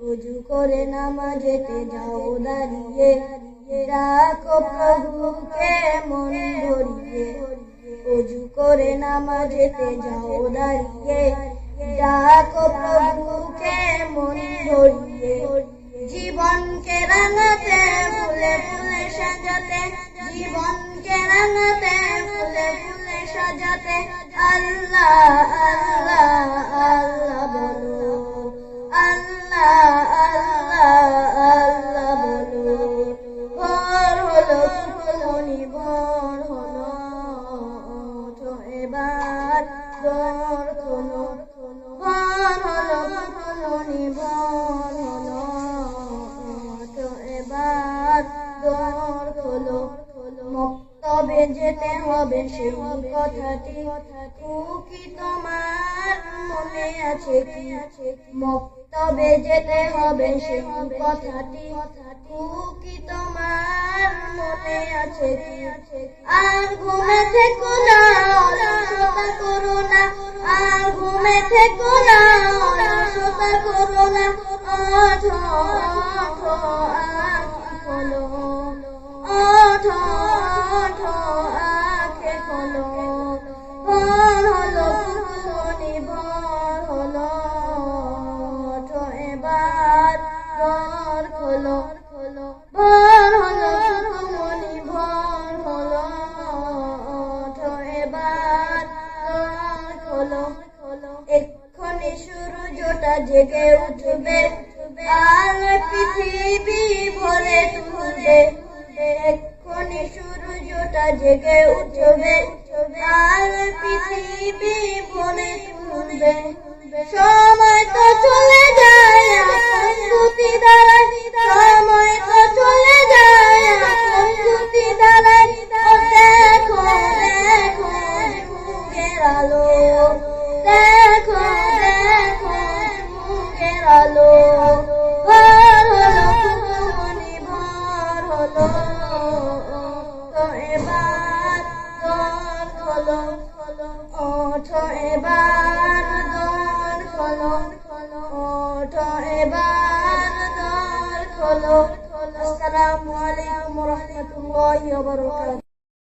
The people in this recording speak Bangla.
উজু করে নামাজেতে যাও দাঁড়িয়ে, ডাকো প্রভুকে মন ভরিয়ে। উজু করে নামাজেতে যাও দাঁড়িয়ে, ডাকো প্রভুকে মন ভরিয়ে। জীবনকে রাঙাতে ফুলে ফুলে সাজাতে, জীবনকে রাঙাতে ফুলে ফুলে সাজাতে, আল্লাহ আল্লাহ আল্লাহ বলো, আল্লাহ আল্লাহ আল্লাহ বলো। ভোর হলো ফুলমণি ভোর হলো, ওঠো এবার দোর খোলো। ভোর হলো ফুলমণি ভোর হলো, ওঠো এবার দোর খোলো। মক্তবে যেতে হবে সেই কথাটি কি তোমার মনে আছে কি? মক্তবে যেতে হবে সেই কথাটি কি তোমার মনে আছে কি? আর ঘুমে থেকো না, অলসতা করো না, আর ঘুমে থেকো না, অলসতা করো না। ওঠো ওঠো আঁখি খোলো, ওঠো ওঠো আঁখি খোলো। ভোর হলো ফুলমণি ভোর হলো, ওঠো এবার দোর খোলো। ভোর হলো ফুলমণি ভোর হলো, ওঠো এবার দোর খোলো। এক্ষুনি সূর্যটা জেগে উঠবে, আর পৃথিবী ভরে তুলবে। এক্ষুনি সূর্যটা জেগে উঠবে, আর পৃথিবী ভরে তুলবে। সময় তো চলে যায় এখন গতি দাঁড়ায়, সময় তো চলে যায় এখন গতি দাঁড়ায়। ও দেখো দেখো যুগের আলো, দেখো দেখো যুগের আলো। ভোর হলো ফুলমণি ভোর হলো, তো এবার দোর খোলো। ওঠো এবার